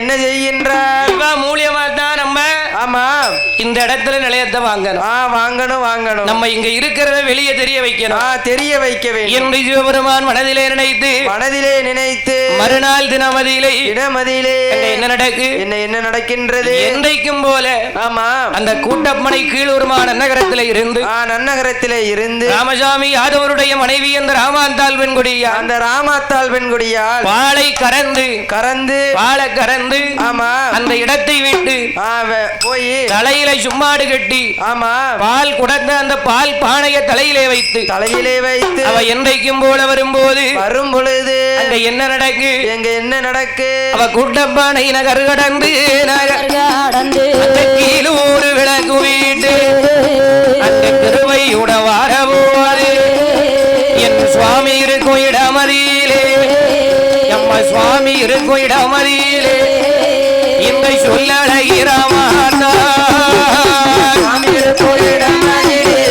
என்ன செய்கின்றார்? மூலியமா தான் நம்ம ஆமா இந்த இடத்துல நிலையத்தை வாங்கணும். வாங்கணும். நம்ம இங்க இருக்கிறத வெளியே தெரிய வைக்கணும். தெரிய வைக்க வேண்டும் என்று சிவபெருமான் மனதிலே நினைத்து மறுநாள் தினமதியிலே என்ன நடக்கு என்ன நடக்கின்றது? என்றைக்கும் போல ஆமா அந்த கூட்டப்பனை கீழூர்மா நன்னகரத்திலே இருந்து ராமசாமி யாதவருடைய மனைவி அந்த ராமாந்தாள் பெண்குடியா அந்த ராமாத்தாள் பெண்குடியால் பாலை கறந்து பாலை கறந்து ஆமா அந்த இடத்தை விட்டு போய் தலையில சும்மாடு கட்டி ஆமா பால் குடந்த அந்த பால் பானையை தலையிலே வைத்து அவ என்றைக்கும் போல வரும் பொழுது அங்க என்ன நடக்கு அவ கூட்டப்பானை நகர் கடந்து கீழூர் விளக்கு வீட்டு அந்த திருவையுட வாரவோது என் சுவாமி இருக்கும் இடமதியிலே எம்ம சுவாமி இருக்கும் இடமதியிலே இந்த சொல்லழகிராமாதா சுவாமி இருக்கும் இடமதியிலே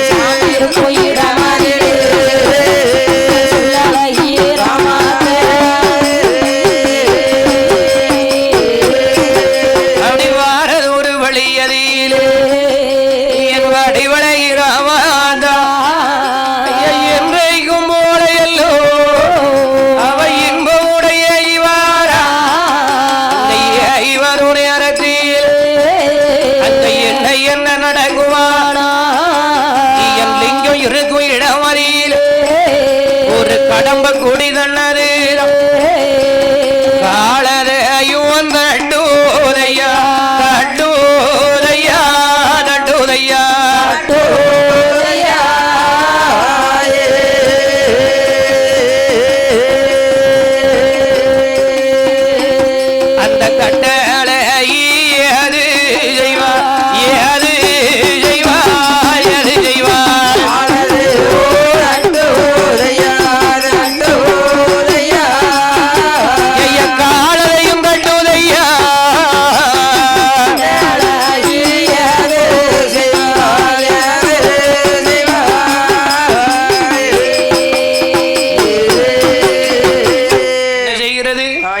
சுவாமி இருக்கும் இடமதியிலே சொல்லழகிராமாதா அப்படி வாரது ஒரு வழியதிலே என் வடிவழகிராமாதா என்றைக்கும் போல எல்லோ அவ இன்பமுடைய இவாரா இவருடைய அரசியல் அந்த என்ன நடக்குவானா என் லிங்கம் இருக்கும் இடமறியில் ஒரு கடம்ப கொடி தன்னது காலரையும் தட்டூரையா தட்டூரையா தட்டூரையா அந்த கட்டளை ஏது செய்வா ஏது செய்வா ஏது செய்வா காலையும் கட்டுதையா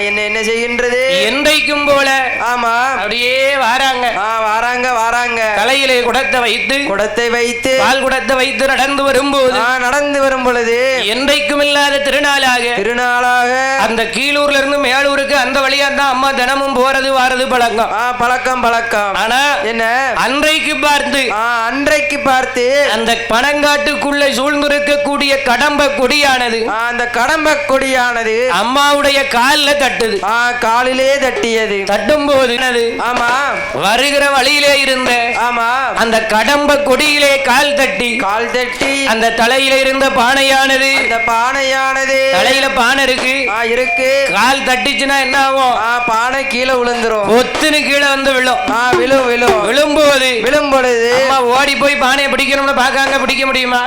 என்ன செய்கின்றது என்றைக்கும் போல ஆமா அப்படியே வாராங்க தலையிலே குடத்தை வைத்து பால் குடத்தை வைத்து நடந்து வரும் பொழுது என்றைக்கும் இல்லாத திருநாளாக அந்த கீழூர்ல இருந்து மேலூருக்கு அந்த வழியா தான் அம்மா தினமும் போறது வாரது பழக்கம் ஆனா என்ன அன்றைக்கு பார்த்து அந்த பனங்காட்டுக்குள்ள சூழ்ந்திருக்கக்கூடிய கடம்ப கொடியானது அந்த கடம்ப கொடியானது அம்மாவுடைய காலில் தட்டுது காலிலே தட்டியது தட்டும் போது ஆமா வருகிற வழியிலே இருந்த ஆமா அந்த கடம்ப கொடியிலே கால் தட்டி அந்த தலையில இருந்த பானையானது தலையில பானை இருக்கு கால் தட்டிச்சுன்னா என்ன ஆகும்? பானை கீழே விழுந்துரும். ஒத்துன்னு கீழே வந்து விழும் பொழுது ஓடி போய் பானையை பிடிக்கணும்னு பாக்காங்க. பிடிக்க முடியுமா?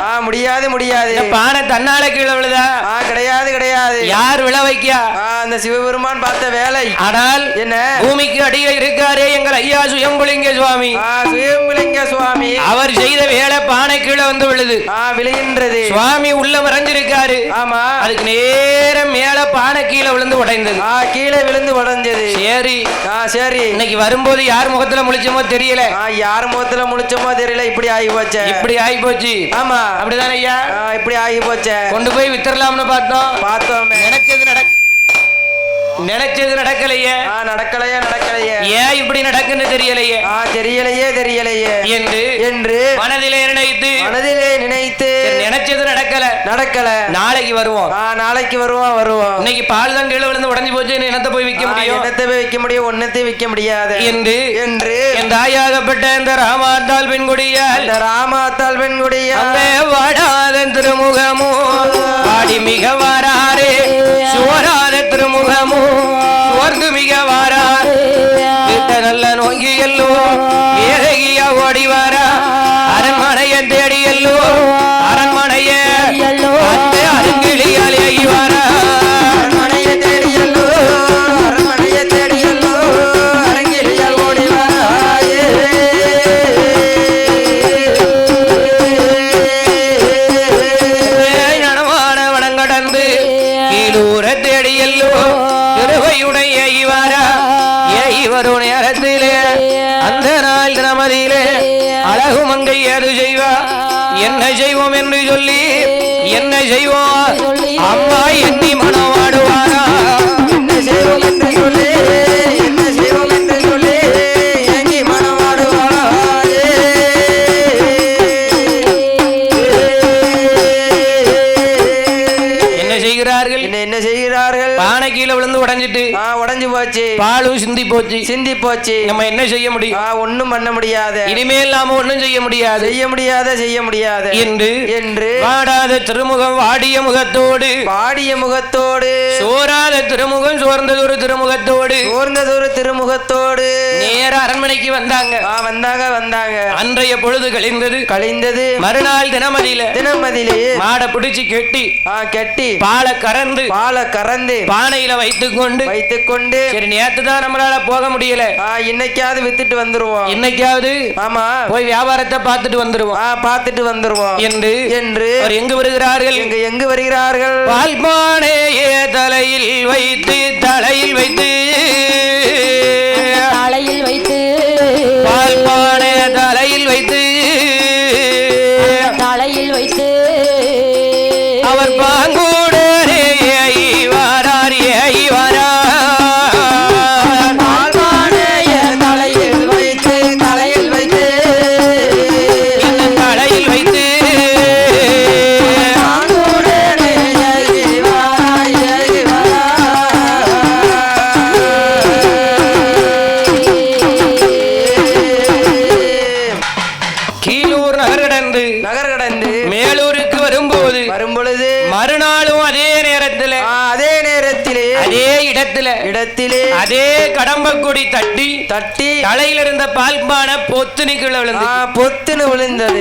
முடியாது. பானை தன்னால கீழே விழுதா? கிடையாது. யார் விழ வைக்கா? அந்த சிவபெருமான் பார்த்த வேலை. ஆனால் என்ன பூமிக்கு அடியில் இருக்காரே எங்கள் ஐயா சுயம்புலிங்க சுவாமி அவர் செய்த வேலை பானை கீழே வந்து விழுகின்றது. சுவாமி உள்ள மறைஞ்சிருக்காரு. ஆமா அதுக்கு நேரம் மேல பானை கீழே விழுந்து உடைந்தது. சரி இன்னைக்கு வரும்போது யார் முகத்துல முழிச்சோமோ தெரியல. இப்படி ஆகி போச்சு. ஆமா அப்படிதான் ஐயா இப்படி ஆகி போச்சு. கொண்டு போய் வித்தரலாம்னு பார்த்தோம். நினைச்சது நடக்கலையே. ஏன் இப்படி நடக்குன்னு தெரியலையே என்று மனதிலே நினைத்து நினைச்சது நடக்கல. நாளைக்கு வருவோம். இன்னைக்கு பால் தான் கீழே விழுந்து உடைஞ்சு போச்சு. என்னத்தை போய் விற்க முடியும்? ஒன்னத்தை விற்க முடியாது என்று என் தாயாகப்பட்ட இந்த ராமாத்தாள் பெண்குடியால் வாடாத திருமுகமோ பாடி மிக வாராரே சுவராத திருமுகமோ சுவர்ந்து மிக வாரார் நல்ல நோங்கி எல்லோ ஏழகியா ஓடி வாரா அரண்மனைய தேடி எல்லோ அரண்மனைய அருங்கிழியாலே வாரா ஓடி வாரா நடவான வனங்கடந்து கீழூர தேடி எல்லோ திருவையுடைய வரும் நேரத்திலே அந்த நாள் தினமதியிலே அழகு மங்கை அது செய்வா என்ன செய்வோம் என்று சொல்லி என்ன செய்வோம் அம்மா எண்ணி மனவாடுவாரா என்ன செய்வோம் என்று சொல்லி என்ன செய்வோம் என்று சொல்லி எங்கி மனவாடுவாரா என்ன செய்கிறார்கள் என்ன செய்கிறார்கள் பானை கீழே விழுந்து உடைஞ்சிட்டு உடைஞ்சு போச்சு பாலும் சிந்தி போச்சு நம்ம என்ன செய்ய முடியும் ஒண்ணும் பண்ண முடியாது இனிமேல் நாம ஒண்ணும் செய்ய முடியாது என்று வாடாத திருமுகம் வாடிய முகத்தோடு சோராத திருமுகம் சோர்ந்ததொரு திருமுகத்தோடு நேர அரண்மனைக்கு வந்தாங்க அன்றைய பொழுது கழிந்தது மறுநாள் தினமதியிலே மாட பிடிச்சு கெட்டி பாலை கறந்து பானையில வைத்துக் கொண்டு சரி நேத்து தான் நம்மளால போக முடியல இன்னைக்காவது வித்துட்டு வந்துருவோம் ஆமா போய் வியாபாரத்தை பார்த்துட்டு வந்துருவோம் என்று எங்கு வருகிறார்கள் பால் பானையே தலையில் வைத்து பால் பானை தலையில் வைத்து அவர் பாங்கூடரே வாரார் தலையில் வைத்து தலையில் வைத்து கீழூர் நகர் கடந்து மேலூருக்கு வரும்பொழுது மறுநாளும் அதே நேரத்திலே அதே இடத்திலே அதே கடம்பக்குடி தட்டி தலையில இருந்த பால்பானை பொத்துன்னு விழுந்தது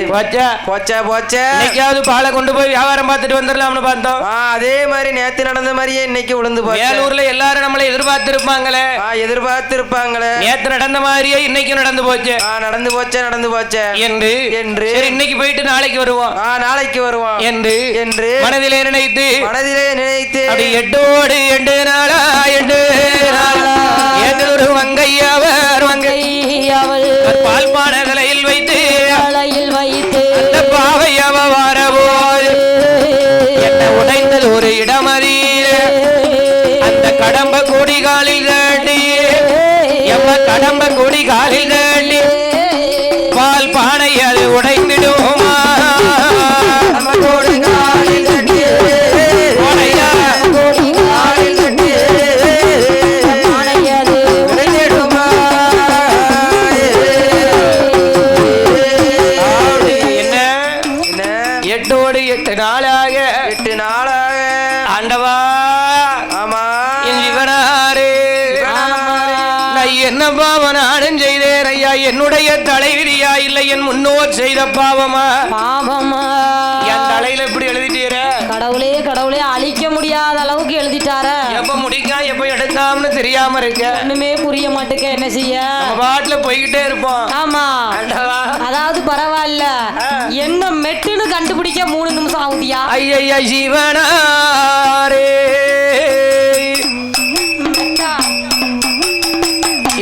இன்னைக்காவது பாலை கொண்டு போய் வியாபாரம் பார்த்துட்டு வந்துடலாம்னு பார்த்தோம் அதே மாதிரி நேத்து நடந்த மாதிரியே இன்னைக்கு விழுந்து மேலூர்ல எல்லாரும் நம்மளை எதிர்பார்த்திருப்பாங்களே நேத்து நடந்த மாதிரியே இன்னைக்கு நடந்து போச்சு என்று இன்னைக்கு போயிட்டு நாளைக்கு வருவோம் என்று மனதிலே நினைத்து அப்படி எட்டோடு 2 நாளா ஏதொரு வங்கை பால்பான தலையில் வைத்து அந்த பாவை அவ வரபோது என்ன உடைந்தது ஒரு இடமதியில அந்த கடம்ப கொடி காலில் தாண்டி கடம்ப கொடி காலில் தாண்டி பால் பானை அது உடைந்திடுவோமா எட்டு நாளாக ஆண்டவா என் விவனாரே நான் என்ன பாவம் நானும் செய்தேன் ஐயா என்னுடைய தலைவிதியா இல்லை என் முன்னோர் செய்த பாவமா என் தலையில எப்படி எழுதிட்டீர கடவுளே அழிக்க முடியாத அளவுக்கு எழுதிட்டார எப்ப முடிக்காம எப்ப எடுக்காமனு தெரியாம இருக்க ஒண்ணுமே புரிய மாட்டேங்க என்ன செய்ய பாட்டுல போய்கிட்டே இருப்போம் ஆமா அதாவது பரவாயில்ல என்ன மெட்டுன்னு கண்டுபிடிக்க 3 நிமிஷம் ஆகுதியா ஐயா ஜீவனாரே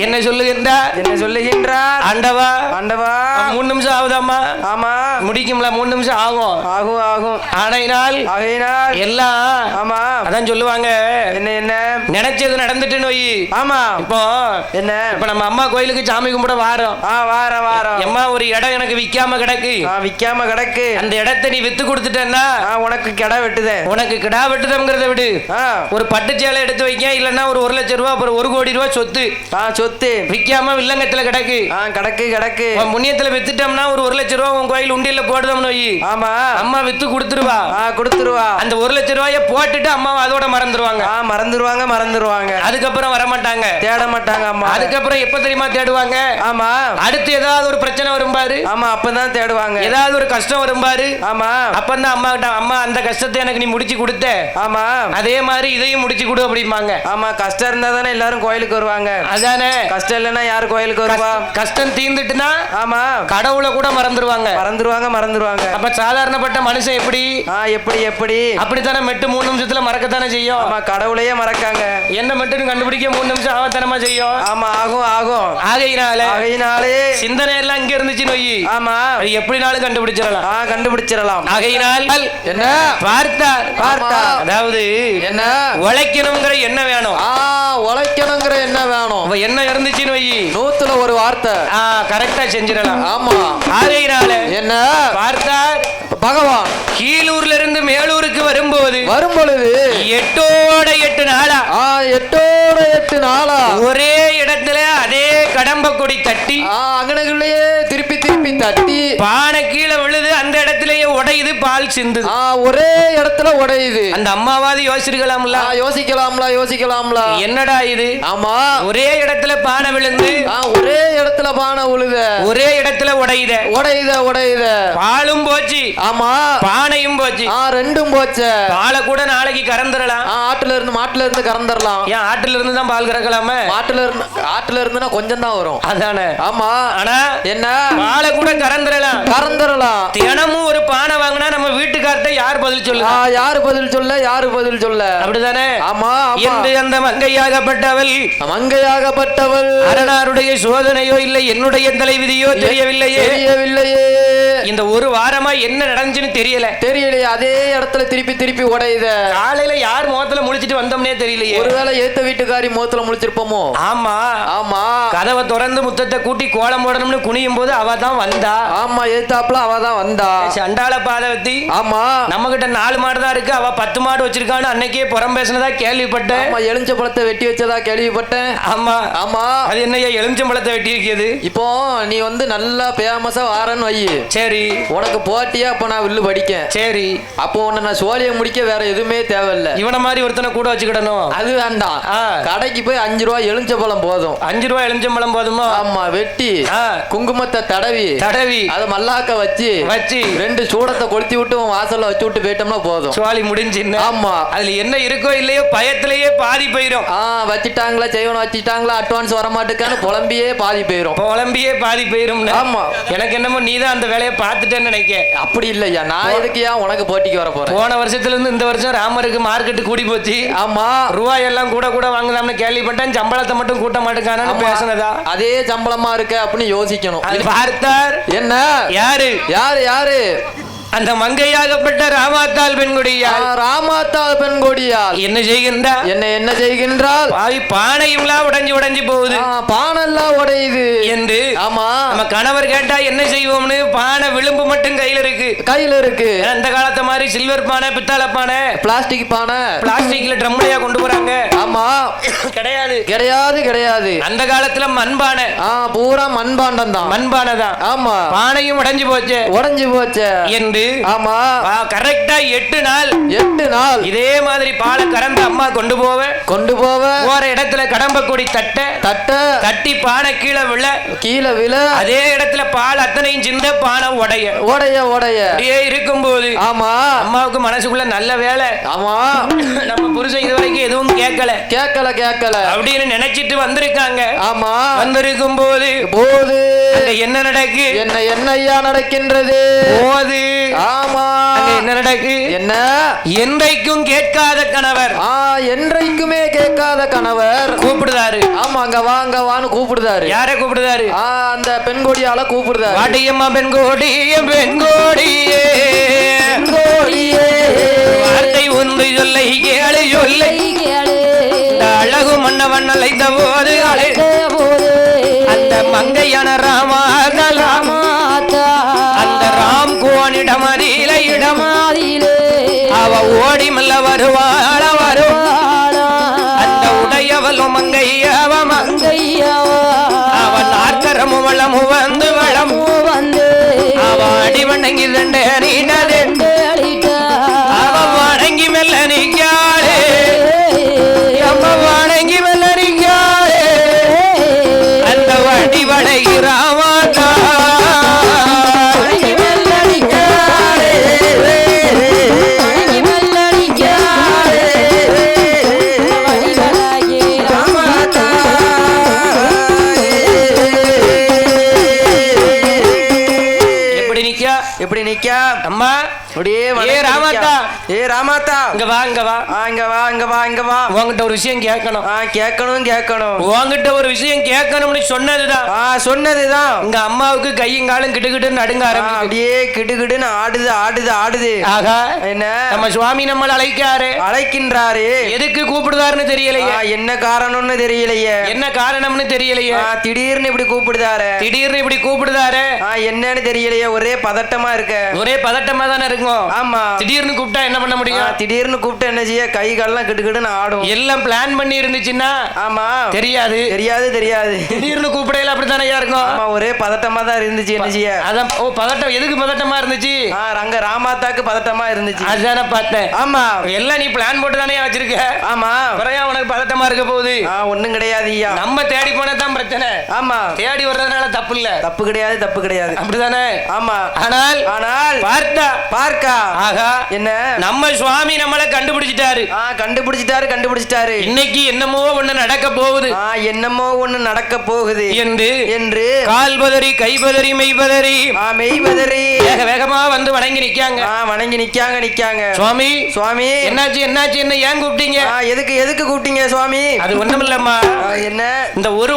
என்ன சொல்லுகின்றார் ஆண்டவா 3 நிமிஷம் ஆகுதாமா ஆமா முடிக்கும்ல 3 நிமிஷம் ஆகும் ஆனையினால் எல்லாம் அதான் சொல்லுவாங்க என்ன நினைச்சது நடந்துட்டுன்னு வை ஆமா இப்போ என்ன இப்ப நம்ம அம்மா கோயிலுக்கு சாமி கும்பிட வாரம் அம்மா ஒரு இடம் எனக்கு விக்காம கிடக்கு அந்த இடத்தை நீ வித்து கொடுத்துட்டேன்னா உனக்கு கிடா வெட்டுதம்ங்கிறத விடு ஒரு பட்டு சேலை எடுத்து வைக்க இல்லன்னா ஒரு 1 லட்சம் ரூபாய் அப்புறம் 1 கோடி ரூபாய் சொத்து விக்காம வில்லங்கத்துல கிடக்கு முன்னியத்துல வித்துட்டோம்னா ஒரு 1 லட்சம் ரூபாய் உன் கோயில் உண்டியல்ல போடுதோம்னு வை அம்மா வித்து கொடுத்துருவா அந்த 1 லட்சம் ரூபாய போட்டுட்டு அம்மா அதோட மறந்துருவாங்க அதுக்கப்புறம் வர மாட்டாங்க தேட மாட்டாங்க அம்மா அதுக்கப்புறம் எப்ப தெரியுமா தேடுவாங்க அடுத்து ஏதாவது ஒரு பிரச்சனை வரும் பாரு அப்பதான் தேடுவாங்க ஏதாவது ஒரு கஷ்டம் வரும் பாரு அப்பதான் அம்மா கிட்ட அம்மா அந்த கஷ்டத்தை எனக்கு நீ முடிச்சு கொடுத்த அதே மாதிரி இதையும் முடிச்சு கொடு அப்படிம்பாங்க கஷ்டம் இருந்தா தானே எல்லாரும் கோயிலுக்கு வருவாங்க அதானே கஷ்டம் இல்லைன்னா யாரு கோயிலுக்கு வருவா? கஷ்டம் தீர்ந்துட்டுனா ஆமா கடவுளை கூட மறந்துருவாங்க. அப்ப சாதாரணப்பட்ட மனுஷன் எப்படி எப்படி அப்படித்தானே மெட்டு 3 நிமிஷத்துல மறக்கத்தானே செய்யும். ஆமா கடவுளையே மறக்காங்க. என்ன மெட்டுன்னு கண்டுபிடிக்க 3 நிமிஷம் ஆவத்தனமா செய்யும். ஆமா ஆகும் ஆகையினாலே சிந்தனை எல்லாம் இங்க இருந்துச்சுன்னு வை. ஆமா அது எப்படினாலும் கண்டுபிடிச்சிடலாம். ஆகையினால் என்ன பார்த்தார் அதாவது என்ன உழைக்கணுங்கிற என்ன வேணும். உழைக்கணுங்கிற என்ன வேணும். என்ன இருந்துச்சுன்னு வை 100ல ஒரு வார்த்தை கரெக்டா செஞ்சிடலாம். ஆமா ஆகையினால என்ன பார்த்தார் பகவான் கீழூர்ல இருந்து மேலூருக்கு வரும்பொழுது 8 நாளா 8 நாளா ஒரே இடத்துல அதே கடம்பக்கொடி தட்டி அங்கனக்குள்ளேயே திருப்பி தட்டி பானை கீழே விழுது. அந்த இடத்திலேயே உடையுது, பால் சிந்து. ஒரே இடத்துல உடையுது. அந்த அம்மாவாதி யோசிக்கலாம்ல என்னடா இது. ஆமா ஒரே இடத்துல பானை விழுந்து ஒரே இடத்துல பானை விழுத ஒரே இடத்துல உடையுத பாலும் போச்சு. ஆமா பானையும் போச்சு. ரெண்டும் போச்சு. பாலை கூட நாளைக்கு கறந்துடலாம். மாட்டுல இருந்து கறந்துடலாம். ஏன் ஆட்டுல இருந்து தான் பால் கறக்கலாமே. ஆட்டுல இருந்துனா கொஞ்சம் தான் வரும். அதானே. ஆமா ஆனா என்ன பாலை கூட கறந்துடலாம். தினமும் ஒரு பானை வாங்கினா நம்ம வீட்டுக்கார்ட்ட யார் பதில் சொல்ல அப்படிதானே. ஆமா என்று அந்த மங்கையாகப்பட்டவள் அரணாருடைய சோதனையோ இல்லை என்னுடைய தலைவிதியோ தெரியவில்லையே. இந்த ஒரு வாரமா என்ன நடந்துச்சுன்னு தெரியலையே. அதே இடத்துல திருப்பி உடையுத. காலையில யார் முகத்துல முழிச்சிட்டு வந்தோம்னே தெரியலையே. ஒருவேளை ஏத்த வீட்டுக்காரி முகத்துல முழிச்சிருப்போமோ. ஆமா கதவை திறந்து முத்தத்தை கூட்டி கோலம் போடணும்னு குனியும் போது அவ தான் வந்தா. ஆமா ஏத்தாப்புல அவ தான் வந்தா. சண்டாள பாதவத்தி. ஆமா நம்ம கிட்ட 4 மாடு தான் இருக்கு. அவ 10 மாடு வச்சிருக்கான்னு அன்னைக்கே புறம் பேசினதா கேள்விப்பட்டேன். எலுமிச்சம்பழத்தை வெட்டி வச்சதா கேள்விப்பட்டேன். ஆமா அது என்னையா எலுமிச்சம்பழத்தை வெட்டி இருக்கிறது. இப்போ நீ நல்லா பேமஸா வாரன்னு வை. சரி உனக்கு போட்டியா அப்ப நான் வில்லு படிக்கேன். சரி அப்போ உன்னை நான் சோழியை முடிக்க வேற எதுவுமே தேவையில்லை. இவன மாதிரி ஒருத்தனை கூட வச்சுக்கிடணும். அது வேண்டாம். கடைக்கு போய் 5 ரூபாய் எலுமிச்சம்பழம் போதும். 5 ரூபாய் எலுமிச்சம்பழம் போதுமா. ஆமா வெட்டி குங்குமத்தை தடவி அதை மல்லாக்க வச்சு 2 சூடத்தை கொளுத்தி விட்டு வாசல்ல வச்சு விட்டு போயிட்டோம்னா போதும். சோழி முடிஞ்சு. ஆமா அதுல என்ன இருக்கோ இல்லையோ பயத்திலேயே பாதி போயிடும். வச்சுட்டாங்களா செய்வன வச்சுட்டாங்களா அட்வான்ஸ் வர மாட்டேக்கான்னு புலம்பியே பாதி போயிரும். ஆமா எனக்கு என்னமோ நீதான் அந்த வேலையை பார்த்துட்டேன்னு நினைக்க. அப்படி இல்லையா நான் எதுக்கு உனக்கு போட்டிக்கு வர போறேன். போன வருஷத்துல இருந்து இந்த வருஷம் ராமருக்கு மார்க்கெட்டு கூடி போச்சு. ஆமா ரூபாய் எல்லாம் கூட வாங்கலாம்னு கேள்விப்பட்டேன். சம்பளத்தை மட்டும் கூட்ட மாட்டேங்கானு பேசினதா. அதே சம்பளமா இருக்க அப்படின்னு யோசிக்கணும். பார்த்தார் என்ன யாரு அந்த மங்கையாகப்பட்ட ராமாத்தாள் பெண்கொடியால் என்ன செய்கின்றால் பானையும் உடைஞ்சு போகுது. பானெல்லாம் உடையுது என்று. ஆமா நம்ம கணவர் கேட்டா என்ன செய்வோம்னு பானை விளிம்பு மட்டும் கையில இருக்கு. அந்த காலத்து மாதிரி சில்வர் பானை பித்தளை பானை பிளாஸ்டிக்ல ட்ரம்லையா கொண்டு போறாங்க. ஆமா கிடையாது. அந்த காலத்துல மண்பானை பூரா மண்பானை தான். ஆமா பானையும் உடைஞ்சு போச்சு என்று. ஆமா கரெக்டா 8 நாள் இதே மாதிரி பாலை கறந்து அம்மா கொண்டு போவ போற இடத்துல கடம்பக்கொடி தட்டி பானை கீழே விழ அதே இடத்துல பால் அத்தனையும் சிந்த பானை உடைய இருக்கும்போது. ஆமா அம்மாவுக்கு மனசுக்குள்ள நல்ல வேலை. ஆமா நம்ம புருஷன் இது வரைக்கும் எதுவும் கேட்கல அப்படின்னு நினைச்சிட்டு வந்திருக்காங்க. ஆமா வந்திருக்கும் போது என்ன நடக்கு என்ன நடக்கின்றது போது. ஆமா என்ன நடக்கு என்ன என்றைக்கும் கேட்காத கணவர். என்றைக்குமே கேட்காத கணவர் கூப்பிடுதாரு. ஆமா அங்க வான்னு கூப்பிடுதாரு. யாரை கூப்பிடுதாரு. அந்த பெண்கொடியால கூப்பிடுதாரு. வாட்டியம்மா பெண்கோடியே வார்த்தை ஒன்று சொல்லை கேளு அழகு மன்னவன் அழைத்த போது அந்த மங்கையான ராமாதல் அந்த ராம் கோனிடமதியிலே அவ ஓடி மெல்ல வருவாள அந்த உடையவளும் மங்கையவன் அவன் ஆர்க்கரமும் வளமு வந்து அவ அடி வணங்கி நீண்டது. அவ வணங்கி மெல்ல நிற்காளே அந்த வடி வணங்கி ராமாதா அப்படியே ஏ ராமாத்தா, ஏ ராமாத்தா, இங்க வா இங்க வா இங்க வா இங்க வா இங்க வா. உன்கிட்ட ஒரு விஷயம் கேட்கணும். கேட்கணும் கேட்கணும். உன்கிட்ட ஒரு விஷயம் கேட்கணும்னு சொன்னதுதான். சொன்னதுதான். உங்க அம்மாவுக்கு கையும் காலும் கிட்டுக்கிட்டு நடுங்க ஆரம்பிச்சு. அப்படியே கிடுகிடுன்னு ஆடுது ஆடுது ஆடுது. ஆகா, என்ன நம்ம சுவாமி நம்மள அழைக்கின்றாரு. எதுக்கு கூப்பிடுதாருன்னு தெரியலையே. என்ன காரணம்னு தெரியலையே. என்ன காரணம்னு தெரியலையே. திடீர்னு இப்படி கூப்பிடுதாரு. திடீர்னு இப்படி கூப்பிடுதாரு. என்னன்னு தெரியலையே. ஒரே பதட்டமா இருக்க. ஒரே பதட்டமா தானே இருக்கும். ஆமா. திடீர்னு கூப்பிட்டா என்ன பண்ண முடியும். திடீர்னு கூப்பிட்டா என்ன செய்ய, கை கால்லாம் கிடுகிடுன்னு ஆடும். எல்லாம் பிளான் பண்ணி இருந்துச்சுன்னா ஆமா தெரியாது தெரியாது தெரியாது. திடீர்னு கூப்பிடையில அப்படித்தானே இருக்கும். ஆமா, ஒரே பதட்டமா தான் இருந்துச்சு. என்ன செய்ய. அதான் பதட்டம். எதுக்கு பதட்டமா இருந்துச்சு. ரங்க ராமாத்தாக்கு பதட்டமா இருந்துச்சு. அதுதானே பார்த்தேன். ஆமா, எல்லாம் நீ பிளான் போட்டு தானே வச்சிருக்க. ஆமா, பிறகு உனக்கு பதட்டமா இருக்க போகுது. ஒண்ணும் கிடையாது ஐயா. நம்ம தேடி போனதான் பிரச்சனை. ஆமா, தேடி வர்றதுனால தப்பு இல்ல. தப்பு கிடையாது, தப்பு கிடையாது. அப்படிதானே. ஆமா. ஆனால் பார்க்கா ஆகா, என்ன நம்ம சுவாமி நம்மள கண்டுபிடிச்சிட்டாரு. கண்டுபிடிச்சிட்டாரு. இன்னைக்கு என்னமோ ஒண்ணு நடக்க போகுது. என்னமோ ஒண்ணு நடக்க போகுது என்று கால் பதறி கை பதறி மெய் பதறி வேக வேகமா வந்து வணங்கி நிக்காங்க. சுவாமி என்னாச்சு என்ன ஏன் கூப்பிட்டீங்க. எதுக்கு கூப்பிட்டீங்க சுவாமி. அது ஒண்ணும் இல்லம்மா. என்ன இந்த ஒரு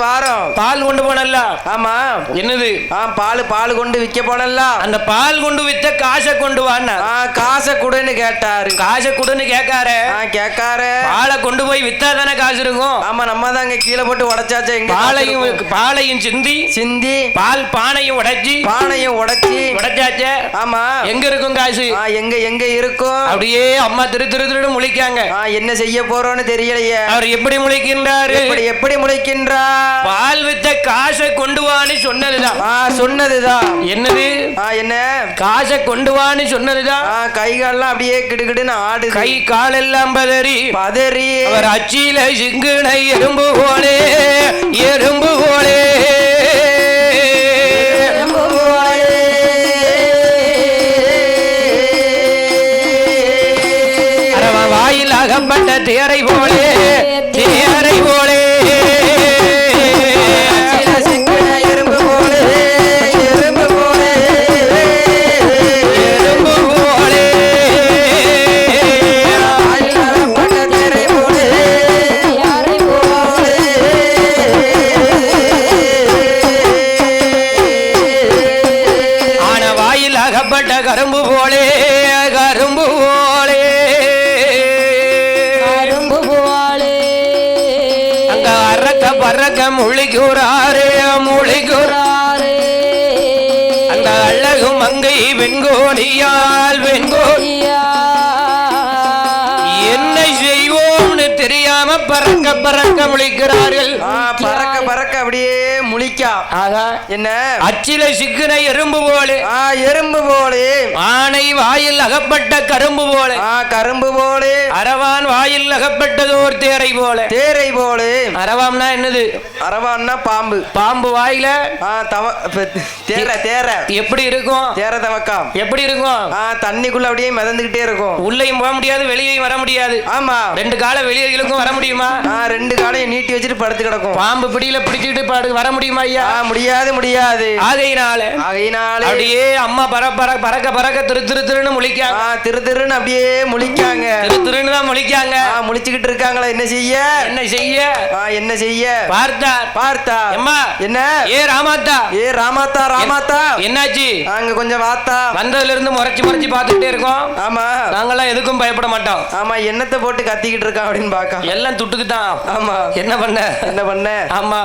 வாரம் பால் கொண்டு போனல்ல. ஆமா. என்னது. பால் கொண்டு விற்க போனல்ல. அந்த பால் கொண்டு வித்த காசை கொண்டு வான்னா. காசை கொடுன்னு கேட்டாரு. காசை கொடுன்னு கேட்காரு. பாலை கொண்டு போய் வித்தா தானே காசு இருக்கும். ஆமா, நம்ம தான் கீழே போட்டு உடைச்சாச்சு. பாலையும் சிந்தி பால் பானையும் உடைச்சாச்சு. ஆமா, எங்க இருக்கும் காசு. எங்க இருக்கும். அப்படியே அம்மா திரு முழிக்காங்க. என்ன செய்ய போறோம்னு தெரியலையே. அவர் எப்படி முழிக்கின்றாரு. பால் வித்த காசை கொண்டு வான்னு சொன்னதுதான். என்னது. என்ன காசை கொண்டு வான்னு சொன்னதுதான். கை காலெல்லாம் அப்படியே கிடுகிடுன்னு ஆடு. கை காலெல்லாம் பதறி அவர் அச்சில சிங்குனை எறும்பு போலே வாயில் அகப்பட்ட தேரை போலே கரும்பு போலே அங்க பறக்க முழிக்கிறாரே அந்த அழகு மங்கை வெண்கோடியால் என்ன செய்வோம்னு தெரியாம பறக்க முழிக்கிறார்கள். பறக்க அப்படியே முழிக்கா. என்ன அச்சில சிக்குன எறும்பு போலே ஆனை வாயில் அகப்பட்ட கரும்பு போலே அரவான் வாயில் அகப்பட்டதோர் தேரை போல. அரவாம்னா என்னது. அரவான்னா பாம்பு வாயில தேர எப்படி இருக்கும். தேர தவக்கம் எப்படி இருக்கும். தண்ணிக்குள்ள அப்படியே மிதந்துகிட்டே இருக்கும். உள்ளேயும் போக முடியாது, வெளியேயும் வர முடியாது. ஆமா, ரெண்டு கால வெளியிலும் வர முடியுமா. ரெண்டு காலையும் நீட்டி வச்சுட்டு படுத்து கிடக்கும். பாம்பு பிடியில பிடிச்சிட்டு வர முடியுமா ஐயா. முடியாது. ஆகையினால அப்படியே அம்மா பறக்க திருன்னு முழிக்காங்க. திருன்னு அப்படியே முழிக்காங்க. திருன்னு தான் முழிக்காங்க. முழிச்சுக்கிட்டு இருக்காங்களா. என்ன செய்ய பார்த்தா அம்மா. என்ன ஏ ராமாத்தா என்னாச்சு. அங்க கொஞ்சம் வாத்தா. வந்ததுல இருந்து முறைச்சு பார்த்துட்டே இருக்கோம். ஆமா, நாங்கெல்லாம் எதுக்கும் பயப்பட மாட்டோம். ஆமா, என்னத்தை போட்டு கத்திக்கிட்டு இருக்கான் அப்படின்னு பாக்க. எல்லாம் துட்டுக்கு தான். ஆமா, என்ன பண்ண. ஆமா.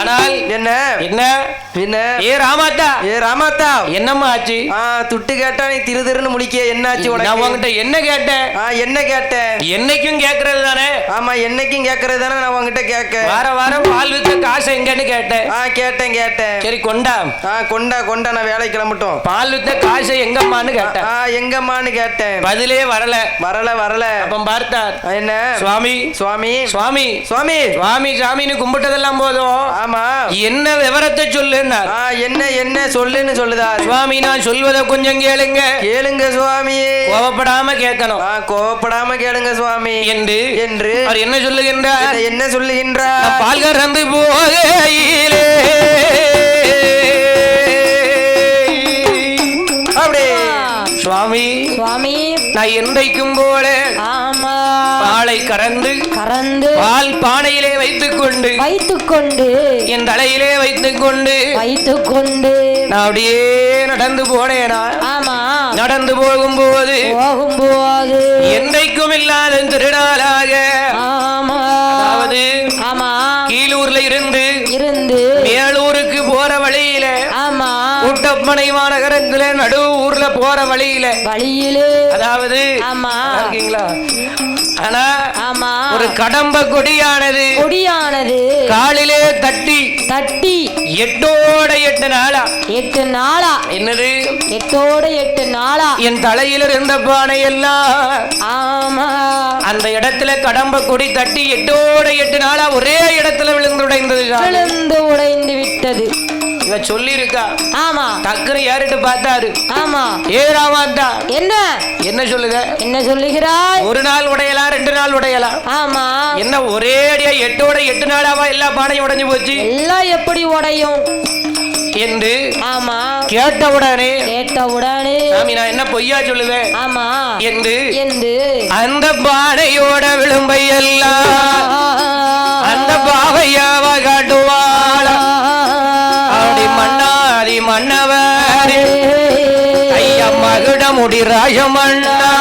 ஆனால் என்ன ஏ ராமாத்தா என்னம்மா ஆச்சு. துட்டு கேட்டா நீ திருன்னு முழிக்க. என்னாச்சு உனக்கு. நான் உன்கிட்ட என்ன கேட்டேன். என்னைக்கும் கேக்குறது தானே. ஆமா, என்னைக்கும் கேக்குறது தானே. நான் உன்கிட்ட கேட்க வாரம் பால் வித்த காசு எங்கன்னு கேட்டேன். கேட்டேன். சரி கொண்டா. நான் வேலைக்கு கிளம்பட்டும். பால் வித்த காசு எங்கம்மான்னு கேட்டேன். பதிலே வரல. அப்ப பார்த்தார். என்ன சுவாமின்னு கும்பிட்டதெல்லாம் போதும். ஆமா, என்ன விவரத்தை சொல்லுன்னா. என்ன சொல்லுன்னு சொல்லுதா. சுவாமி, நான் சொல்வதை கொஞ்சம் கேளுங்க சுவாமி. கோவப்படாம கேளுங்க சுவாமி என்று அவர் என்ன சொல்லுகின்றார். பால் கறந்து போகையிலே அப்படியே நான் என்றைக்கும் போல ஆமா பாலை கறந்து பால் பானையிலே வைத்துக் கொண்டு என் தலையிலே வைத்துக் கொண்டு நான் அப்படியே நடந்து போனேனா ஆமா நடந்து போகும்போது என்றைக்கும் இல்லாத திருநாளாக அதாவது கீழூர்ல இருந்து மேலூருக்கு போற வழியில கூட்டப்பனை மாநகரத்துல நடு ஊர்ல போற வழியில அதாவது இருக்கீங்களா ஆனா ஒரு கடம்ப கொடியானது காலிலே தட்டி 8 நாளா என்னது 8 நாளா என் தலையில இருந்த பானை எல்லாம் அந்த இடத்துல கடம்ப கொடி தட்டி 8 நாளா ஒரே இடத்துல விழுந்து உடைந்து விட்டது இவ சொல்லி இருக்கா ஆமா டக்குனு ஏறிட்டு பார்த்தாரு ஆமா ஏ ராமாந்தா என்ன சொல்லுகிறாய் ஒரு நாள் உடையலாம் 2 நாள் உடையலாம் ஆமா என்ன ஒரே அடியா 8 நாளாவா எல்லா பானையும் உடைஞ்சு போச்சு எல்லாம் எப்படி உடையும் என்று ஆமா கேட்டவுடனே சாமி நான் என்ன பொய்யா சொல்லுவேன் ஆமா என்று அந்த பானையோட விளிம்பை எல்லாம் அந்த பாவையாவ காட்டுவாளா மன்னாதி மன்னவரே ஐயா மகுட முடி ராஜமண்ணா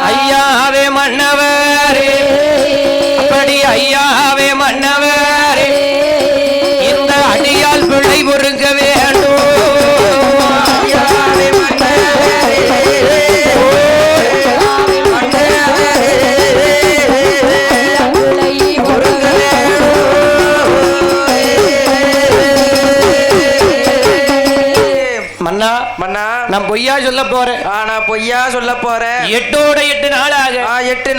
ஐயாவே மன்னவரே அப்படி ஐயாவே மன்னவரே இந்த அடியால் பிள்ளை பொறுக்க வேண்டும் நான் பொய்யா சொல்ல போறேன் நான் பொய்யா சொல்ல போறேன் 8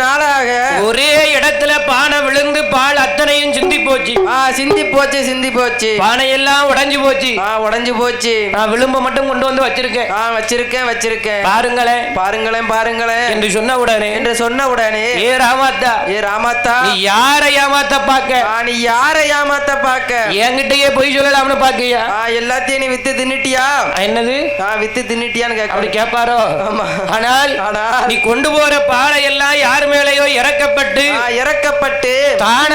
நாளாக ஒரே இடத்துல பானை விழுந்து பால் அத்தனையும் சிந்தி போச்சு பானை எல்லாம் உடைஞ்சு போச்சு நான் விளிம்ப மட்டும் கொண்டு வந்து வச்சிருக்கேன் பாருங்களேன் என்று சொன்ன உடனே ஏ ராமாத்தா நீ யாரை ஏமாத்த பாக்க என்கிட்டயே பொய் சொல்லலாம்னு பாக்கியா எல்லாத்தையும் நீ வித்து தின்னுட்டியா என்னது வித்து தின்னுட்டியான்னு அப்படி கேட்பாரோ ஆனால் நீ கொண்டு போற பாலை எல்லாம் யார் மேலேயோ இறக்கப்பட்டு தான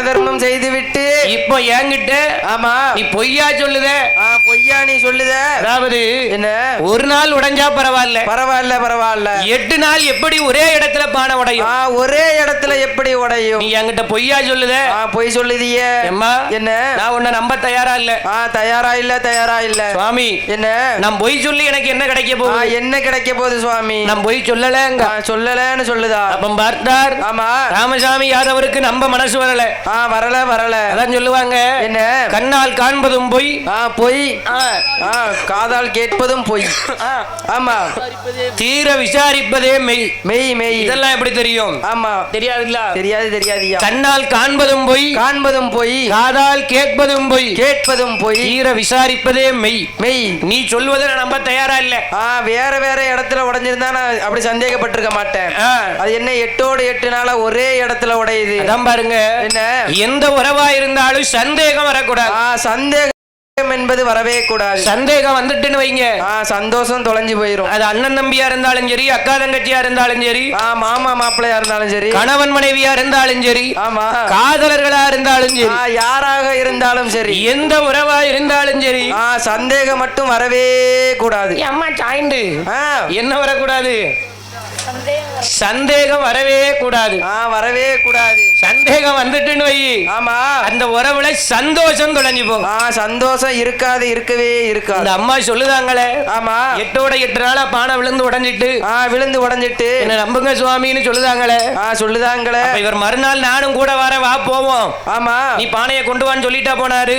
தர்மம் செய்து விட்டு இப்போ என்கிட்ட ஆமா நீ பொய்யா சொல்லுத அதாவது என்ன ஒரு நாள் உடைஞ்சா பரவாயில்ல 8 நாள் எப்படி ஒரே இடத்துல பானை உடையும் ஒரே இடத்துல எப்படி உடையும் நீ என்கிட்ட பொய்யா சொல்லுத பொய் சொல்லுதியே என்ன நான் உன்னை நம்ப தயாரா இல்ல சுவாமி என்ன நான் பொய் சொல்லி எனக்கு என்ன கிடைக்க போகுது சுவாமி நான் பொய் சொல்லலன்னு சொல்லுதா அப்ப பார்த்தார் ஆமா ராமசாமி யாதவருக்கு நம்ப மனசு வரல அதான் சொல்லுவாங்க என்ன கண்ணால் காண்பதும் பொய் காதால் கேட்பதும் பொய் ஆமா தீர விசாரிப்பதே மெய் இதெல்லாம் எப்படி தெரியும் ஆமா தெரியாது கண்ணால் காண்பதும் பொய் காதால் கேட்பதும் பொய் தீர விசாரிப்பதே மெய் நீ சொல்வதை நம்ப தயாரா இல்ல வேற இடத்துல உடைஞ்சிருந்தா நான் அப்படி சந்தேகப்பட்டிருக்க மாட்டேன் அது என்ன 8 நாளா ஒரே இடத்துல உடையுது அதான் பாருங்க என்ன எந்த உறவா இருந்தாலும் சந்தேகம் வரக்கூடாது சந்தேகம் என்பது வரவே கூடாது சந்தேகம் வந்துட்டுன்னு வைங்க சந்தோஷம் தொலைஞ்சு போயிரும் அது அண்ணன் தம்பியா இருந்தாலும் சரி அக்கா தங்கச்சியா இருந்தாலும் சரி மாமா மாப்பிள்ளையா இருந்தாலும் சரி கணவன் மனைவியா இருந்தாலும் சரி ஆமா காதலர்களா இருந்தாலும் சரி யாராக இருந்தாலும் சரி எந்த உறவா இருந்தாலும் சரி சந்தேகம் மட்டும் வரவே கூடாது அம்மா சாய்ந்து என்ன வரக்கூடாது சந்தேகம் வரவே கூடாது சந்தேகம் வந்துட்டுன்னு வை ஆமா அந்த உறவுல சந்தோஷம் தொலைஞ்சு போகும் சந்தோஷம் இருக்கவே இருக்காது அம்மா சொல்லுதாங்களே ஆமா 8 நாளா பானை விழுந்து உடைஞ்சிட்டு என்ன நம்புங்க சுவாமின்னு சொல்லுதாங்களே இவர் மறுநாள் நானும் கூட வர வா போவோம் ஆமா நீ பானையை கொண்டு வான்னு சொல்லிட்டா போனாரு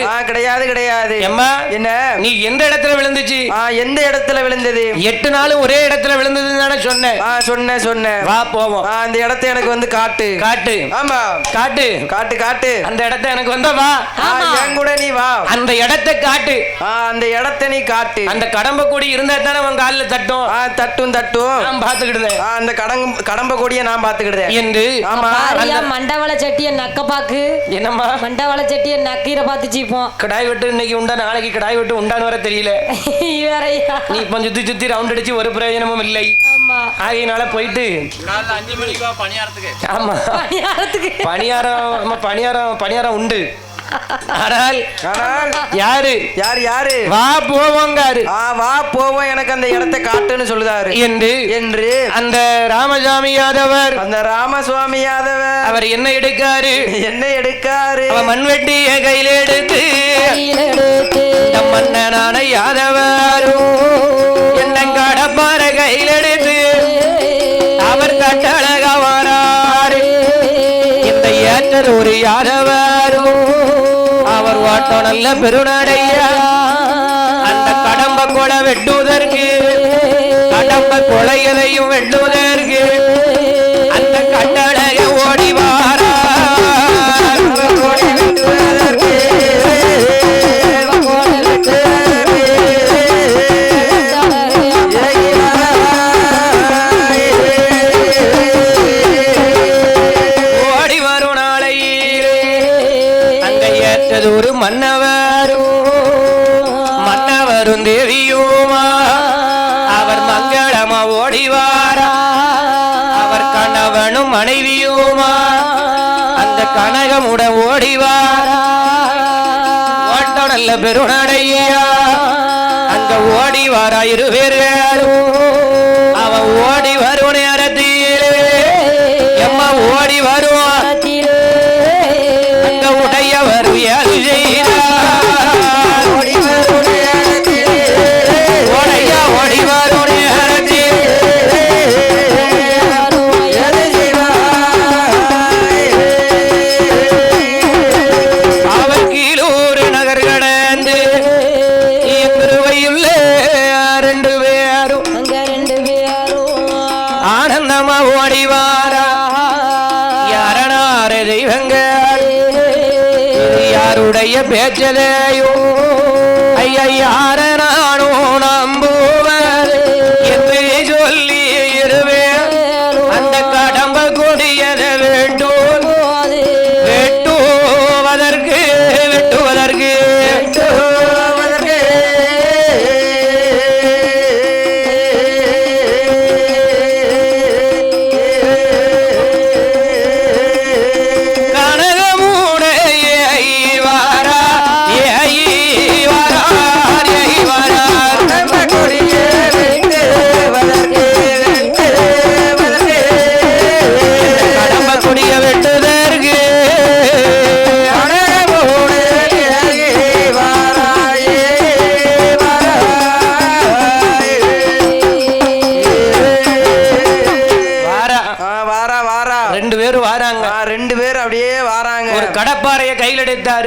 கிடையாது அம்மா என்ன நீ எந்த இடத்துல விழுந்துச்சு எந்த இடத்துல விழுந்தது 8 நாளும் ஒரே இடத்துல விழுந்ததுன்னு தானே சொன்னேன் வா போவோம் அந்த இடத்தை எனக்கு வந்து காட்டு ஆமா காட்டு அந்த இடத்தை எனக்கு வந்து வா என் கூட நீ வா அந்த இடத்தை காட்டு அந்த இடத்தை நீ காட்டு அந்த கடம்ப கொடி இருந்தா தானே உன் காலில் தட்டும் நான் பாத்துக்கிடுதேன் அந்த கடம்ப கொடியை நான் பாத்துக்கிடுதேன் என்று ஆமா மண்டவள சட்டி என் நக்க பாக்கு என்னம்மா மண்டவாள சட்டி என் நக்கீரை பார்த்து சீப்போம். கடாய் வெட்டு இன்னைக்கு உண்டா நாளைக்கு கடாய் வெட்டு உண்டான்னு வர தெரியல. வேறையா நீ இப்ப சுத்தி சுத்தி ரவுண்ட் அடிச்சு ஒரு பிரயோஜனமும் இல்லை. ஆமா ஆகையினால போயிட்டு 5 மணிக்கு பணியாரத்துக்கு. ஆமா பணியாரத்துக்கு பணியாரம் உண்டு. ஆனால் யாரு யாரு யாரு வா போவோங்காரு. வா போவோம் எனக்கு அந்த இடத்தை காட்டுன்னு சொல்லுதாரு என்று அந்த ராமசாமி யாதவர் அந்த ராமசுவாமி யாதவர் அவர் என்ன எடுக்காரு மண்வெட்டிய கையில எடுத்து மன்னனான யாதவர் என்னங்காடப்பார கையில் எடுத்து அவர் கட்டழக வராரு. இந்த ஏற்றர் ஒரு யாதவர் அவர் வாட்டம் நல்ல பெருநடைய அந்த கடம்ப கொலை வெட்டுவதற்கு கடம்ப கொலைகளையும் வெட்டுவதற்கு அந்த கட்டழக ஓடி வாரா. ஓடி வரும் நாளையில் அங்க ஏற்றது ஒரு மன்னவரும் தேவியுமா அவர் மங்களமா ஓடிவாரா. அவர் கணவனும் மனைவியுமா அந்த கனகமுட ஓடிவாரா. ஓட்டம் நல்ல பெருநடையா அங்க ஓடிவாரா இருவேர்களும். அவன் ஓடி வரும் நேரத்திலே எம்மா ஓடி வருவான் அங்க உடையவர் ஏது செய்தார். ஓடி வரும் நேரத்தில் அவர் கீழூர் நகர் கடந்து திருவையுள்ள 2 பேரும் ஆனந்தமா ஓடிவாரா. யாரனார தெய்வங்கள் யாருடைய பேச்சலையோ ஐயா யாரனானோ நம்புவது என்று சொல்லி இருவேன். அந்த கடம்ப கொடியதை வெட்டுவதற்கு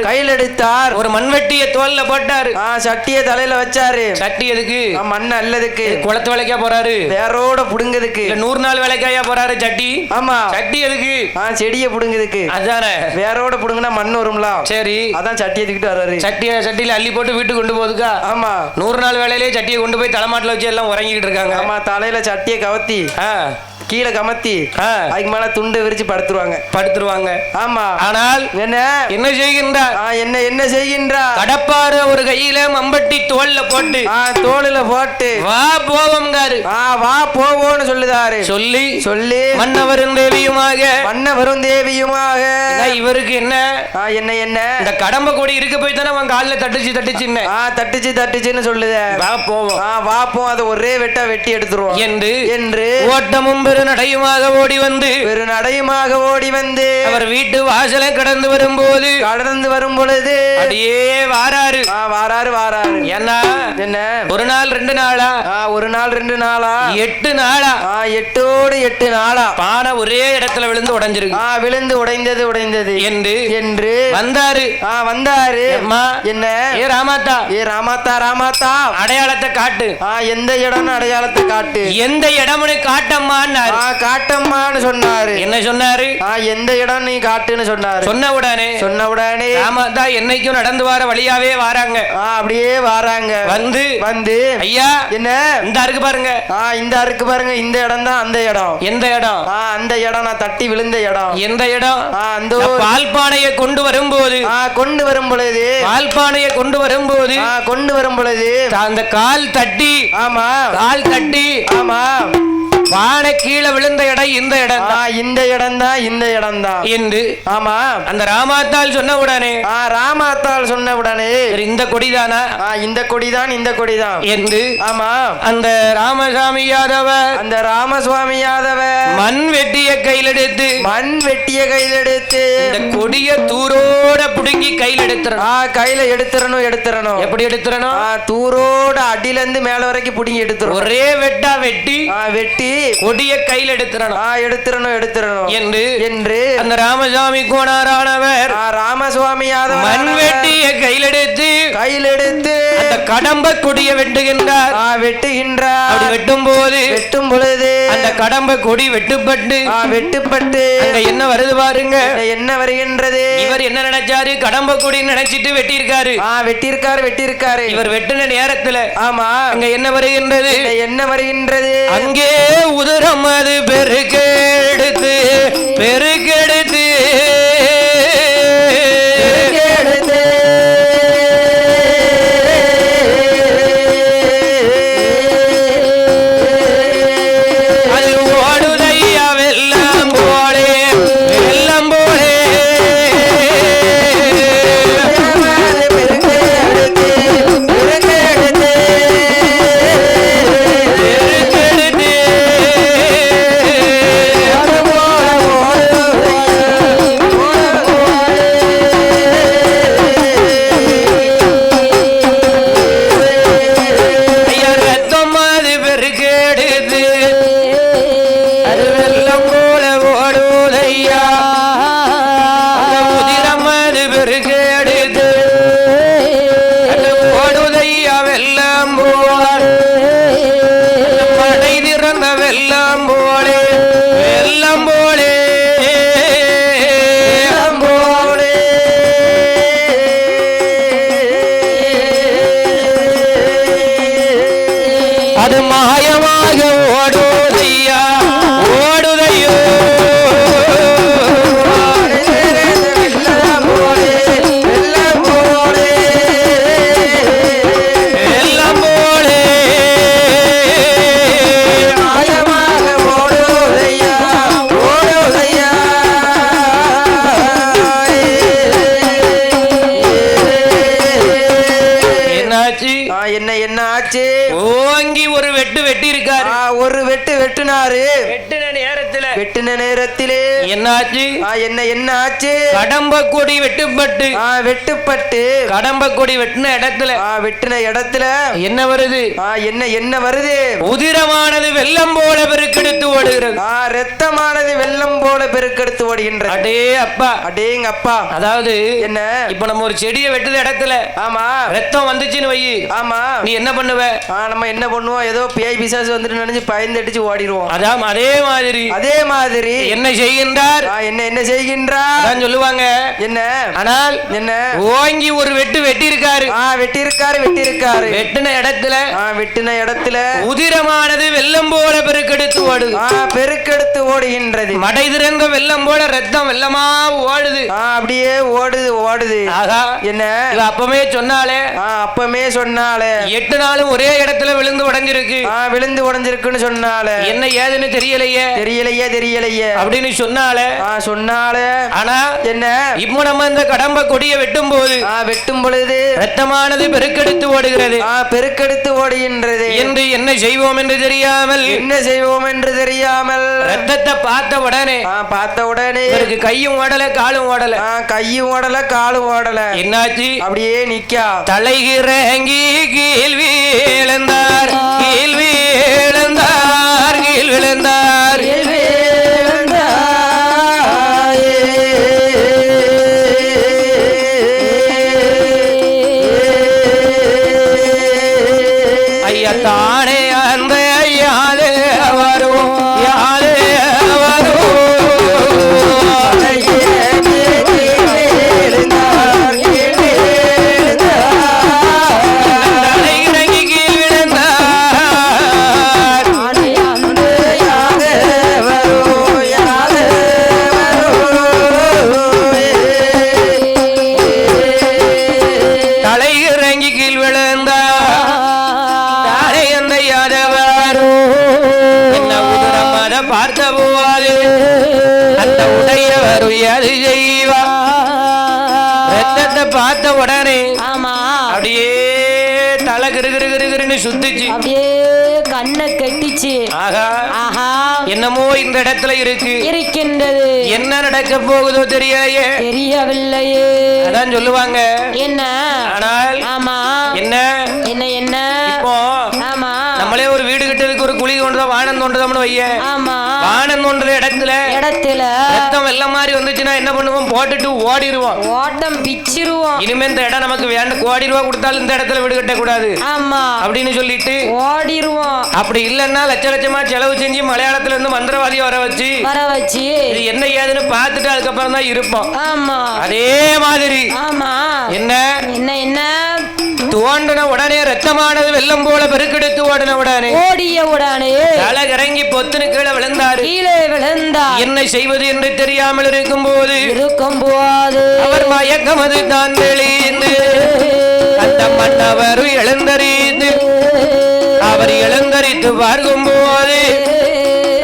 கையில் எடுத்தார். ஒரு மண்வெட்டிய தோல்ல போட்டாரு. சட்டிய தலையில வச்சாரு. சட்டி எதுக்கு? மண் அல்லதுக்கு. குளத்து வேலைக்கா போறாரு. வேரோட புடுங்கிறதுக்கு. 100 நாள் வேலைக்காயா போறாரு சட்டி. ஆமா. சட்டி எதுக்கு? செடிய புடுங்கிறதுக்கு. அதானே. வேரோட புடுங்கினா மண் வரும்ல. சரி. அதான் சட்டியை தூக்கிட்டு வர்றாரு. சட்டியில அள்ளி போட்டு வீட்டுக்கு கொண்டு போகுதுக்கா. ஆமா. 100 நாள் வேலையிலேயே சட்டியை கொண்டு போய் தலைமாட்டில் வச்சு எல்லாம் உறங்கிட்டு இருக்காங்க. ஆமா. தலையில சட்டியை கவத்தி கீழே கமத்தி அதுக்கு மேல துண்டு விரிச்சு படுத்துருவாங்க. ஆமா. ஆனால் என்ன செய்கின்றார்? என்ன செய்கின்றார்? கடப்பார ஒரு கையில மம்பட்டி தோல்ல போட்டு வா போவோம்காரு. வா போவோம்னு சொல்லுதாரு. சொல்லி மன்னவரும் தேவியுமாக இவருக்கு என்ன இந்த கடம்ப கொடி இருக்க போய் தானே அவன் காலில் தட்டுச்சுன்னு சொல்லுத. வா போவோம் அதை ஒரே வெட்டி எடுத்துருவோம் என்று ஓட்டமும் நடையுமாக ஓடி வந்து அவர் வீட்டு வாசலை கடந்து வரும்பொழுது அப்படியே வாராரு. என்ன ஒரு நாள் 2 நாளா 8 நாளா 8 நாளா பானை ஒரே இடத்துல விழுந்து உடைந்தது என்று வந்தாரு. என்ன ஏ ராமாத்தா அடையாளத்தை காட்டு. எந்த இடம்னு அடையாளத்தை காட்டு. எந்த இடம்னு காட்டம்மான்னு சொன்னாரு. காட்டம்மான்னு சொன்னாரு. என்ன சொன்னாரு? எந்த இடம் நீ காட்டுன்னு சொன்னாரு. சொன்ன உடனே ராமதா என்னைக்கும் நடந்து வர வழியாவே வாராங்க. அப்படியே வாராங்க. வந்து ஐயா என்ன இந்த இருக்கு பாருங்க. இந்த இருக்கு பாருங்க. இந்த இடம் தான் அந்த இடம். எந்த இடம்? அந்த இடம் நான் தட்டி விழுந்த இடம். எந்த இடம்? அந்த பால்பானையை கொண்டு வரும்போது பால்பானையை கொண்டு வரும்போது அந்த கால் தட்டி பானை கீழே விழுந்த இடம் இந்த இடம் தான் என்று அந்த ராமாத்தால் சொன்ன உடனே இந்த கொடிதானா? இந்த கொடிதான் என்று அந்த ராமசாமி யாதவர் மண் வெட்டிய கையிலெடுத்து இந்த கொடிய தூரோட புடுங்கி கையில எடுத்துறணும். எப்படி எடுத்துறணும்? தூரோட அடியில இருந்து மேல வரைக்கும் புடுங்கி எடுத்துறணும். ஒரே வெட்டா வெட்டி கொடிய கையில் எடுத்துறணும் என்று அந்த ராமசாமி கோணாரானவர் மண் வெட்டிய கையில் எடுத்து அந்த கடம்ப கொடிய வெட்டுகின்றார். வெட்டும் பொழுது அந்த கடம்ப கொடி வெட்டுப்பட்டு அங்க என்ன வருது பாருங்க. என்ன வருகின்றது? இவர் என்ன நினைச்சாரு? கடம்ப கொடி நினைச்சிட்டு வெட்டியிருக்காரு. இவர் வெட்டின நேரத்துல அங்க என்ன வருகின்றது? அங்கே உதிரம் அது பெருக்கெடுத்து அது ஓடுதையா வெள்ளம் போலே அது மாயமாக ஓடுதையா ஓடுதையோ என்ன ஆச்சு? ஓங்கி ஒரு வெட்டி இருக்காரு. ஒரு வெட்டினாரு. வெட்டின நேரத்திலே என்னாச்சு? என்ன ஆச்சு? கடம்ப கொடி வெட்டுப்பட்டு கடம்ப கொடி வெட்டின இடத்துல என்ன வருது? என்ன வருது? உதிரமானது வெள்ளம் போல பெருக்கெடுத்து ஓடுகிறது. ரத்தமானது வெள்ளம் போல பெருக்கெடுத்து ஓடுகின்றது. அடேங்க அப்பா. அதாவது என்ன? இப்ப நம்ம ஒரு செடியை வெட்டுற இடத்துல ரத்தம் வந்துச்சுன்னு வை. நீ என்ன பண்ணுவ? நம்ம என்ன பண்ணுவோம்? ஏதோ பேய் பிசாசு வந்துட்டு நினைச்சு பயந்து அடிச்சு ஓடிடுவோம். அதே மாதிரி என்ன செய்கின்றார்? என்ன செய்கின்றார் சொல்லுவாங்க. என்ன? ஆனால் என்ன? ஓங்கி ஒரு வெட்டி இருக்காரு. வெட்டின இடத்துல உதிரமானது வெள்ளம் போல பெருக்கெடுத்து ஓடுகின்றது. மடை திறந்த வெள்ளம் போல ரத்தம் வெள்ளமா ஓடுது. அப்படியே ஓடுது. ஆகா. என்ன? அப்பமே சொன்னாலே 8 நாளும் ஒரே இடத்துல விழுந்து உடைஞ்சிருக்குன்னு சொன்னாலே என்ன ஏதுன்னு தெரியலையே அப்படின்னு சொன்னாலே. ஆனா என்ன? இப்போ நம்ம இந்த கடம்ப கொடியை வெட்டும் பொழுது ரத்தமானது பெருக்கெடுத்து ஓடுகின்றது என்று என்ன செய்வோம் என்று தெரியாமல் ரத்தத்தை பார்த்த உடனே இவருக்கு கையும் ஓடல காலும் ஓடல. என்னாச்சு? அப்படியே நிக்கா. தலைகிறங்கி கீழ் வீழ்ந்தார். ஐயா தானே அந்த யாரு ரத்தத்தை பார்த்த உடனே ஆமா அப்படியே தலை கிருகிருகிருன்னு சுத்திச்சு, அப்படியே கண்ணை கட்டிச்சு. ஆகா ஆஹா என்னமோ இந்த இடத்துல இருக்கின்றது. என்ன நடக்க போகுதோ தெரியலையே, தெரியவில்லையே. அதான் சொல்லுவாங்க என்ன ஆனால் ஆமா என்ன என்ன என்ன இப்போ ஆமா நம்மளே ஒரு வீடு கட்டுறதுக்கு ஒரு குழி தோண்டுறோம், வானம் தோண்டுறோம்னு வைய, ஆமா வானம் தோண்டுற இடத்துல ரத்தம் வெள்ளம் மாதிரி வந்துச்சுன்னா என்ன பண்ணுவோம், போட்டுட்டு ஓடிடுவோம், ஓட்டம் பிச்சிருவோம். இனிமே இந்த இடம் நமக்கு வேண்டாம், கோடி ரூபா கொடுத்தாலும் இந்த இடத்துல வீடு கட்ட கூடாது ஆமா அப்படின்னு சொல்லிட்டு ஓடிடுவோம். அப்படி இல்லன்னா லட்ச லட்சமா செலவு செஞ்சு மலையாளத்துல இருந்து மந்திரவாதியை வர வச்சு இது என்ன ஏதுன்னு பார்த்துட்டு அதுக்கப்புறம் தான் இருப்போம். ஆமா அதே மாதிரி ஆமா என்ன என்ன என்ன தோண்டின உடனே ரத்தமானது வெள்ளம் போல பெருக்கெடுத்து ஓடின உடனே தலை இறங்கி பொத்துனு கீழே விழுந்தாரு. என்ன செய்வது என்று தெரியாமல் இருக்கும் போது அவர் மயக்கமது தான் தெளிந்து அந்த மன்னவர் எழுந்தறிந்து அவர் எழுந்தரித்து பார்க்கும் போது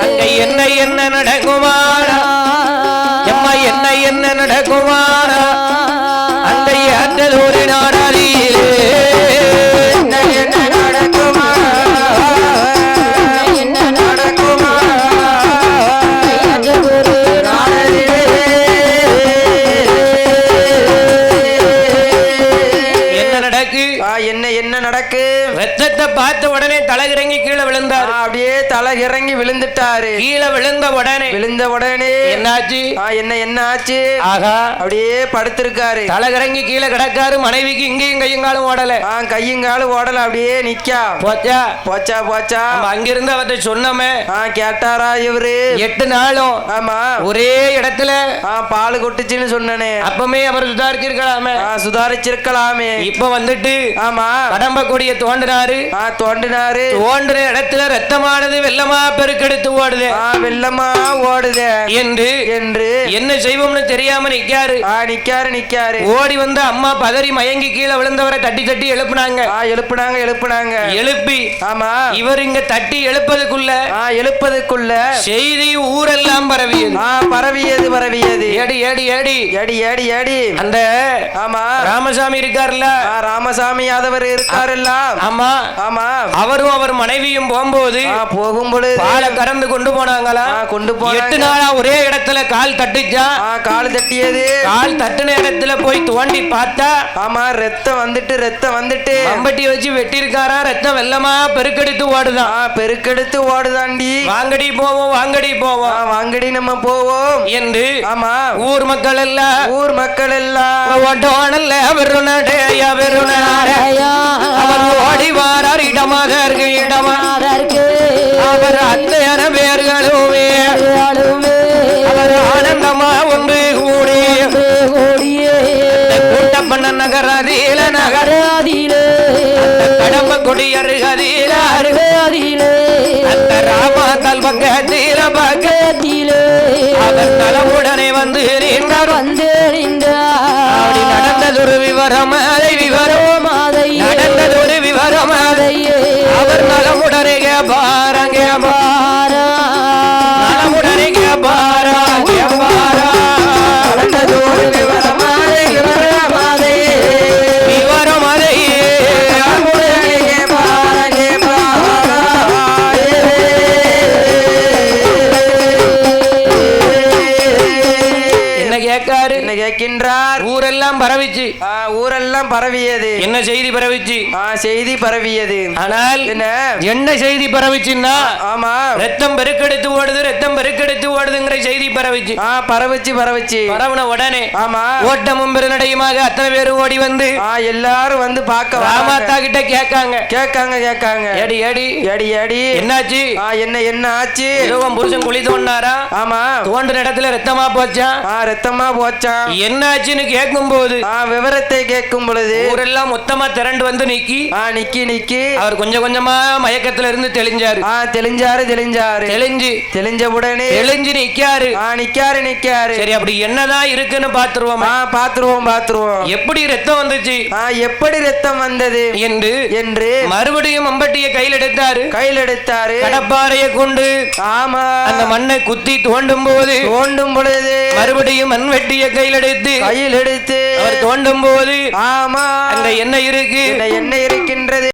அங்கே என்ன என்ன நடக்குமானா, எம்மா என்ன என்ன நடக்குமானா, அந்த ஏற்றல் ஒரு நாடாரியிலே ரத்தத்தை பார்த்த உடனே தலை இறங்கி கீழே விழுந்தார். அப்படியே தலை இறங்கி விழுந்துட்டாரு. கீழே விழுந்த உடனே என்னாச்சு, என்ன ஆச்சு, ஆகா அப்படியே படுத்திருக்காரு. தலை இறங்கி கீழே கிடக்காரு. மனைவிக்கு இங்கேயும் கையங்காலும் ஓடல, கையங்காலும் ஓடல, அப்படியே நிக்கா. போச்சா போச்சா போச்சா. அங்கிருந்து அவர்கிட்ட சொன்னமே, கேட்டாரா இவரு? 8 நாளும் ஆமா ஒரே இடத்துல பால் கொட்டுச்சுன்னு சொன்னனே, அப்பமே அவர் சுதாரிச்சிருக்கலாமே, சுதாரிச்சிருக்கலாமே. இப்ப வந்துட்டு ஆமா கடம்ப கொடிய தோண்டினாரு. தோண்டுற இடத்துல ரத்தமானது வெள்ளமா பெருக்கெடுத்து ஓடுது, வெள்ளமா ஓடுது என்று என்ன செய்வோம்னு தெரியாம நிக்காரு. ஓடி வந்து அம்மா பதறி மயங்கி கீழே விழுந்தவரை தட்டி தட்டி எழுப்புனாங்க. எழுப்பி ஆமா இவர் இங்க தட்டி எழுப்பதுக்குள்ள செய்தி ஊரெல்லாம் பரவியது. ஏடி அந்த ஆமா ராமசாமி இருக்காருல்ல, ராமசாமி யாதவர் இருக்காருல்ல, ஆமா ஆமா அவரும் அவர் மனைவியும் போகும்போது பாலை கறந்து கொண்டு போனாங்களா. 8 நாளா ஒரே இடத்துல கால் தட்டுச்சா, கால் தட்டியது. கால் தட்டுன இடத்துல போய் தோண்டி பார்த்தா ஆமா ரத்தம் வந்துட்டு மம்பட்டி வச்சு வெட்டி இருக்காரா. ரத்தம் வெள்ளமா பெருக்கெடுத்து ஓடுதாண்டி. வாங்கடி போவோம் வாங்கடி நம்ம போவோம் என்று ஆமா ஊர் மக்கள் எல்லாம் ஓடி வாரார். இடமாக இருக்கு அவர் அத்தனை பேர்களுமே அவர் ஆனந்தமா ஒன்று கூடிய கூட்டப்பண்ண நகராதியில கடம்ப கொடியருகதியில அந்த ராமாத்தால் பக்கத்தில அவர் நலமுடனே வந்து நின்றார். அப்படி நடந்ததொரு விவரம் நடந்ததொரு விவரம் அவர் நலமுடனே கேப்பாரங்க நலமுடனே கேப்பாரங்க நடந்ததொரு விவரம் கேட்கின்றார். ஊரெல்லாம் பரவியது. என்ன செய்தி பரவிச்சு? செய்தி பரவியது. ஆனால் என்ன செய்தி பரவிச்சுன்னா ஆமா ரத்தம் பெருக்கெடுத்து ஓடுதுங்கிற செய்தி பரவிச்சு. பரவின உடனே ஆமா ஓட்டமும் பெருநடையுமாக அத்தனை பேரும் ஓடி வந்து எல்லாரும் வந்து பார்க்க ராமாத்தா கிட்ட கேட்காங்க. ஏடி என்னாச்சு? என்ன ஆச்சு? புருஷன் குழி தோண்டினாரா? ஆமா தோண்டின இடத்துல ரத்தமா போச்சா. என்னாச்சுன்னு கேட்கும் போது விவரத்தை கேட்கும் பொழுது ஊரெல்லாம் மொத்தமா திரண்டு வந்து நிக்கி அவர் கொஞ்சம் கொஞ்சமா மயக்கத்துல இருந்து தெளிஞ்சாரு. தெளிஞ்ச உடனே நிக்காரு. சரி அப்படி என்னதான் இருக்குன்னு பாத்துருவோம். எப்படி ரத்தம் வந்துச்சு, எப்படி ரத்தம் வந்தது என்று மறுபடியும் மம்பட்டியை கையில் எடுத்தாரு. கடப்பாறையை கொண்டு ஆமா அந்த மண்ணை குத்தி தோண்டும் பொழுது மறுபடியும் மண்வெட்டியை கையில் எடுத்து கையில் எடுத்து அவர் தோண்டும் போது ஆமா அங்க என்ன இருக்கு என்ன இருக்கின்றது